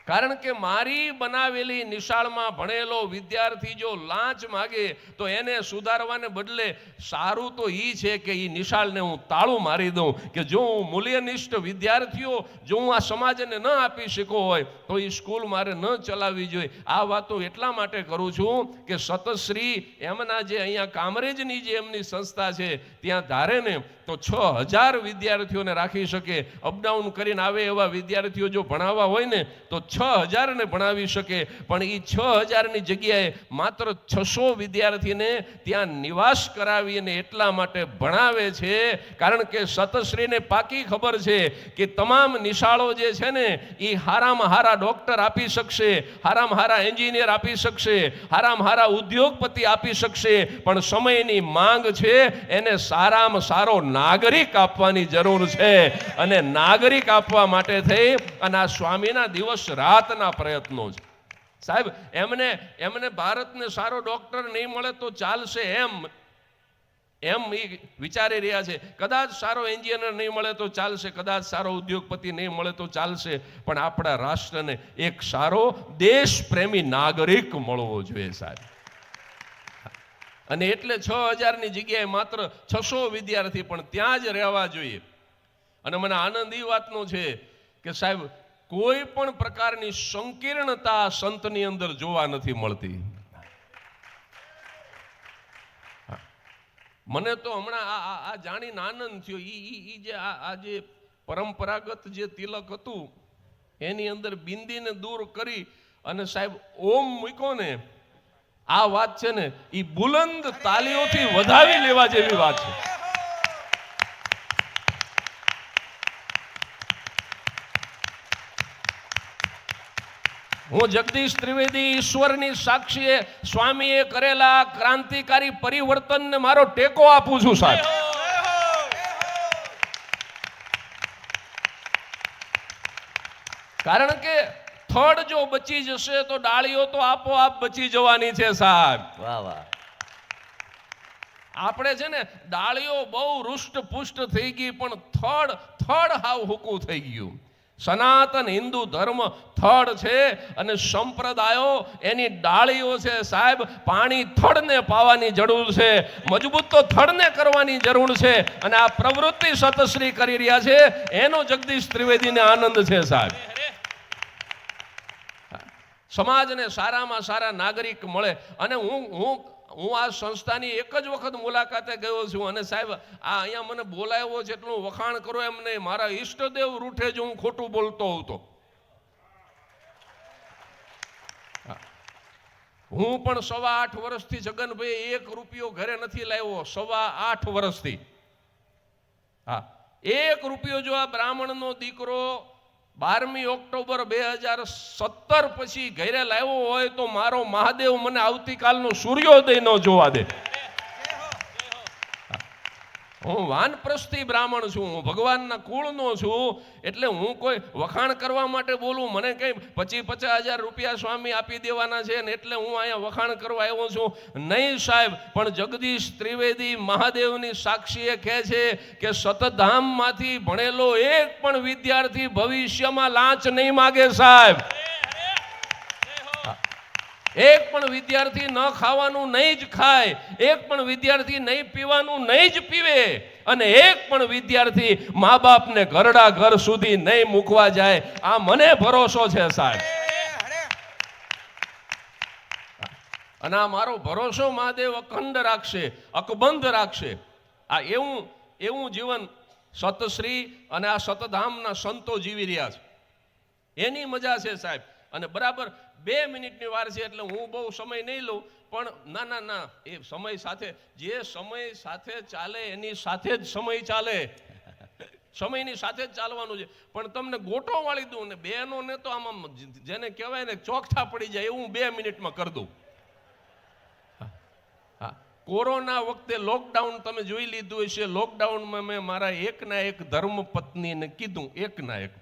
કારણ કે મારી બનાવેલી નિશાળમાં ભણેલો વિદ્યાર્થી જો લાંચ માગે તો એને સુધારવાને બદલે સારું તો એ છે કે એ નિશાળને હું તાળું મારી દઉં. કે જો હું મૂલ્યનિષ્ઠ વિદ્યાર્થીઓ જો હું આ સમાજને ન આપી શક્યો હોય તો એ સ્કૂલ મારે ન ચલાવવી જોઈએ. આ વાતો એટલા માટે કરું છું કે સતશ્રી એમના જે અહીંયા કામરેજની જે એમની સંસ્થા છે ત્યાં ધારે ને તો 6000 વિદ્યાર્થીઓને રાખી શકે. અપડાઉન કરીને આવે એવા વિદ્યાર્થીઓ જો ભણાવવા હોય ને તો 6000 ને ભણાવી શકે. પણ એ 6000ની જગ્યાએ માત્ર 600 વિદ્યાર્થીને ત્યાં નિવાસ કરાવીને એટલા માટે ભણાવે છે કારણ કે સતશ્રીને પાકી ખબર છે કે તમામ નિશાળો જે છે ને એ હારામાં હારા ડોક્ટર આપી શકશે, હારામાં હારા એન્જિનિયર આપી શકશે, હારામાં હારા ઉદ્યોગપતિ આપી શકશે, પણ સમયની માંગ છે એને સારામાં સારો નાગરિક આપવાની જરૂર છે. અને નાગરિક આપવા માટે થઈ અને આ સ્વામીના દિવસ રાતના પ્રયત્નો છે સાહેબ. એમને ભારતને સારો ડોક્ટર નહીં મળે તો ચાલશે એમ એ વિચારી રહ્યા છે. કદાચ સારો એન્જિનિયર નહીં મળે તો ચાલશે, કદાચ સારો ઉદ્યોગપતિ નહીં મળે તો ચાલશે, પણ આપણા રાષ્ટ્રને એક સારો દેશપ્રેમી નાગરિક મળવો જોઈએ સાહેબ. અને એટલે 6000ની જગ્યાએ માત્ર 600 વિદ્યાર્થી પણ ત્યાં જ રહેવા જોઈએ. અને મને આનંદ એ વાતનો છે કે સાહેબ કોઈ પણ પ્રકારની સંકીર્ણતા સંતની અંદર જોવા નથી મળતી. મને તો હમણાં આ જાણીને આનંદ થયો. ઈ જે આ જે પરંપરાગત જે તિલક હતું એની અંદર બિંદીને દૂર કરી અને સાહેબ ઓમ મૂક્યો ને, આ વાત છે ને એ બુલંદ તાલીઓથી વધાવી લેવા જેવી વાત છે. હું જગદીશ ત્રિવેદી ઈશ્વરની સાક્ષીએ સ્વામીએ કરેલા ક્રાંતિકારી પરિવર્તનને મારો ટેકો આપું છું સાહેબ. કારણ કે થડ જો બચી જશે તો ડાળીઓ તો આપોઆપ બચી જવાની છે સાહેબ. વાહ વાહ. આપણે છે ને ડાળીઓ બહુ રૂષ્ટ પુષ્ટ થઈ ગઈ, પણ થડ હાવ હુકું થઈ ગયું. સનાતન હિન્દુ ધર્મ થડ છે અને સંપ્રદાયો એની ડાળીઓ છે. સાહેબ, પાણી થડને પાવાની જરૂર છે, મજબૂત તો થડને કરવાની જરૂર છે. અને આ પ્રવૃત્તિ સતશ્રી કરી રહ્યા છે એનો જગદીશ ત્રિવેદીને આનંદ છે. સાહેબ, સમાજને સારામાં સારા નાગરિક મળે. અને હું આ સંસ્થાની એક જ વખત મુલાકાતે ગયો છું. અને સાહેબ, આ અહીંયા મને બોલાવ્યો છે એટલું વખાણ કરો એમ નહીં. મારા ઈષ્ટદેવ રૂઠે જો હું ખોટું બોલતો હોઉં તો. હું પણ 8.25 વર્ષથી જગનભાઈ 1 રૂપિયો ઘરે નથી લાવ્યો. 8.25 વર્ષથી. હા, 1 રૂપિયો જો આ બ્રાહ્મણનો દીકરો 12મી ઓક્ટોબર 2017 પછી ઘરે લાવ્યો હોય તો મારો મહાદેવ મને આવતીકાલનો સૂર્યોદય ન જોવા દે. હું વાનપ્રસ્થી બ્રાહ્મણ છું, હું ભગવાનના કુળનો છું. એટલે હું કોઈ વખાણ કરવા માટે બોલું, મને કંઈ 25,000 રૂપિયા સ્વામી આપી દેવાના છે ને એટલે હું અહીંયા વખાણ કરવા આવ્યો છું, નહીં સાહેબ. પણ જગદીશ ત્રિવેદી મહાદેવની સાક્ષીએ કહે છે કે સતધામમાંથી ભણેલો એક પણ વિદ્યાર્થી ભવિષ્યમાં લાંચ નહીં માગે. સાહેબ, એક પણ વિદ્યાર્થી ન ખાવાનું નહીં જ ખાય, એક પણ વિદ્યાર્થી નહીં પીવાનું નહીં જ પીવે, અને એક પણ વિદ્યાર્થી મા બાપને ઘરડા ઘર સુધી નહીં મૂકવા જાય. આ મને ભરોસો છે. સાહેબ, અને આ મારો ભરોસો મહાદેવ અખંડ રાખશે, અકબંધ રાખશે. આ એવું જીવન સતશ્રી અને આ સતધામના સંતો જીવી રહ્યા છે, એની મજા છે. સાહેબ, અને બરાબર 2 મિનિટની વાર છે એટલે હું બહુ સમય નહીં લઉં. પણ ના, એ સમય સાથે, જે સમય સાથે ચાલે એની સાથે જ સમય ચાલે, સમયની સાથે જ ચાલવાનું છે. પણ તમને ગોટો વાળી દઉં ને બહેનોને તો આમાં જેને કહેવાય ને ચોકઠા પડી જાય એવું 2 મિનિટમાં કરી દઉં. હા, કોરોના વખતે લોકડાઉન તમે જોઈ લીધું હશે. લોકડાઉનમાં મેં મારા એકના એક ધર્મપત્નીને કીધું, એકના એક,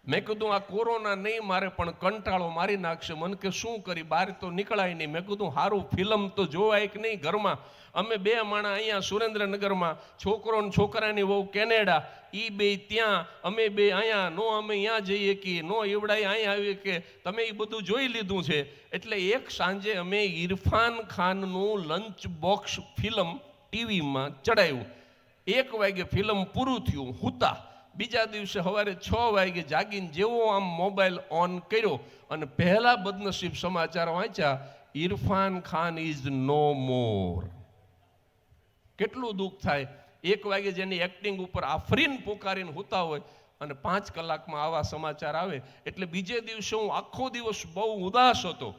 મેં કીધું આ કોરોના નહીં મારે પણ કંટાળો મારી નાખશે. મને કે શું કરી, બહાર તો નીકળાય નહીં. મેં કીધું સારું ફિલ્મ તો જોવાય કે નહીં ઘરમાં. અમે 2 માણા અહીંયા સુરેન્દ્રનગરમાં, છોકરો ને છોકરાની વહુ કેનેડા, એ 2 ત્યાં, અમે 2 અહીંયા. નો અમે અહીંયા જઈએ કે નો એવડાય અહીંયા આવીએ કે તમે એ બધું જોઈ લીધું છે. એટલે એક સાંજે અમે ઇરફાન ખાનનું લંચ બોક્સ ફિલ્મ ટીવીમાં ચડાવ્યું. 1 વાગે ફિલ્મ પૂરું થયું, હુતા. બીજા દિવસે સવારે 6 વાગે જાગીને જેવો આમ મોબાઈલ ઓન કર્યો અને પહેલા બદનસીબ સમાચાર વાંચ્યા, ઇરફાન ખાન ઇઝ નો મોર. કેટલું દુઃખ થાય. 1 વાગે જેની એક્ટિંગ ઉપર આફરીન પોકારીને હોતા હોય અને 5 કલાકમાં આવા સમાચાર આવે. એટલે બીજે દિવસે હું આખો દિવસ બહુ ઉદાસ હતો,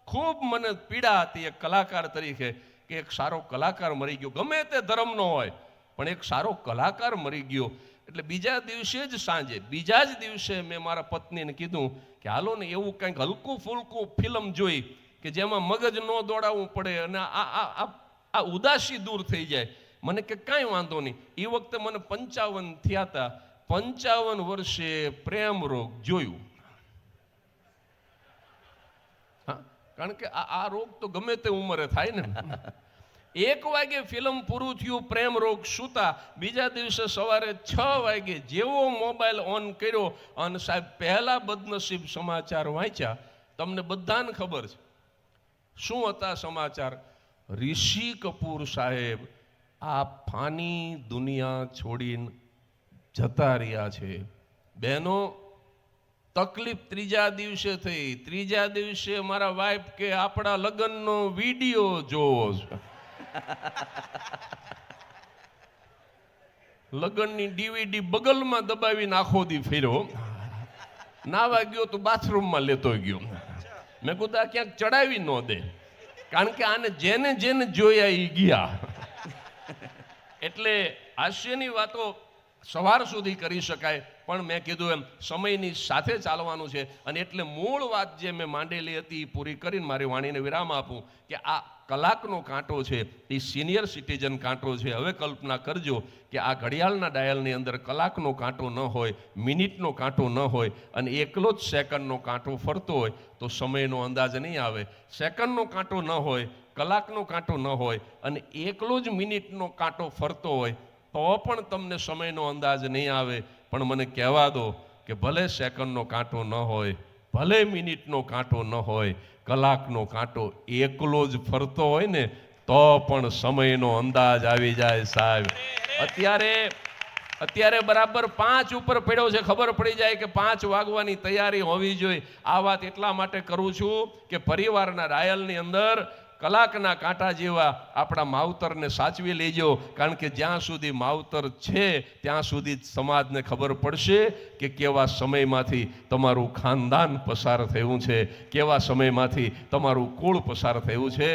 ખૂબ મને પીડા હતી એક કલાકાર તરીકે કે એક સારો કલાકાર મરી ગયો. ગમે તે ધર્મનો હોય પણ એક સારો કલાકાર મરી ગયો. એટલે બીજા દિવસે જ સાંજે, બીજા જ દિવસે મેં મારા પત્નીને કીધું કે હાલો ને એવું કંઈક હલકું ફૂલકું ફિલ્મ જોઈ કે જેમાં મગજ ન દોડાવવું પડે અને આ ઉદાસી દૂર થઈ જાય. મને કે કાંઈ વાંધો નહીં. એ વખતે મને 55 થયા હતા. 55 વર્ષે પ્રેમ રોગ જોયું. હા, કારણ કે આ રોગ તો ગમે તે ઉંમરે થાય ને. 1 વાગે ફિલ્મ પૂરું થયું, પ્રેમ રોગ સૂતા. બીજા દિવસે સવારે 6 વાગે જેવો મોબાઈલ ઓન કર્યો અને સાહેબ પહેલા બદનસીબ સમાચાર વાંચ્યા. તમને બધાને ખબર છે શું હતા સમાચાર? ઋષિ કપૂર સાહેબ આ ફાની દુનિયા છોડીને જતા રહ્યા છે. બહેનો, તકલીફ 3જા દિવસે થઈ. 3જા દિવસે મારા વાઈફ કે આપણા લગ્નનો વિડીયો જોવો છે. લગ્નની DVD બગલમાં દબાવીને આખો દી ફેર્યો. નાવા ગયો તો બાથરૂમમાં લેતો ગયો. મેં કીધું આ ક્યાંક ચડાવી ન દે, કારણ કે આને જેને જોયા એ ગયા. એટલે હાસ્યની વાતો સવાર સુધી કરી શકાય પણ મેં કીધું એમ સમયની સાથે ચાલવાનું છે. અને એટલે મૂળ વાત જે મેં માંડેલી હતી એ પૂરી કરીને મારી વાણીને વિરામ આપું કે આ કલાકનો કાંટો છે એ સિનિયર સિટીઝન કાંટો છે. હવે કલ્પના કરજો કે આ ઘડિયાળના ડાયલની અંદર કલાકનો કાંટો ન હોય, મિનિટનો કાંટો ન હોય અને એકલો જ સેકન્ડનો કાંટો ફરતો હોય તો સમયનો અંદાજ નહીં આવે. સેકન્ડનો કાંટો ન હોય, કલાકનો કાંટો ન હોય અને એકલો જ મિનિટનો કાંટો ફરતો હોય તો પણ તમને સમયનો અંદાજ નહીં આવે. પણ મને કહેવા દો કે ભલે સેકન્ડનો કાંટો ન હોય, ભલે મિનિટનો કાંટો ન હોય, કલાકનો કાંટો એકલો જ ફરતો હોય ને તો પણ સમયનો અંદાજ આવી જાય સાહેબ. અત્યારે બરાબર 5 ઉપર પડ્યો છે, ખબર પડી જાય કે 5 વાગવાની તૈયારી હોવી જોઈએ. આ વાત એટલા માટે કરું છું કે પરિવારના ડાયલની અંદર કલાકના કાંટા જેવા આપણા માવતરને સાચવી લેજો. કારણ કે જ્યાં સુધી માવતર છે ત્યાં સુધી જ સમાજને ખબર પડશે કે કેવા સમયમાંથી તમારું ખાનદાન પસાર થયું છે, કેવા સમયમાંથી તમારું કુળ પસાર થયું છે.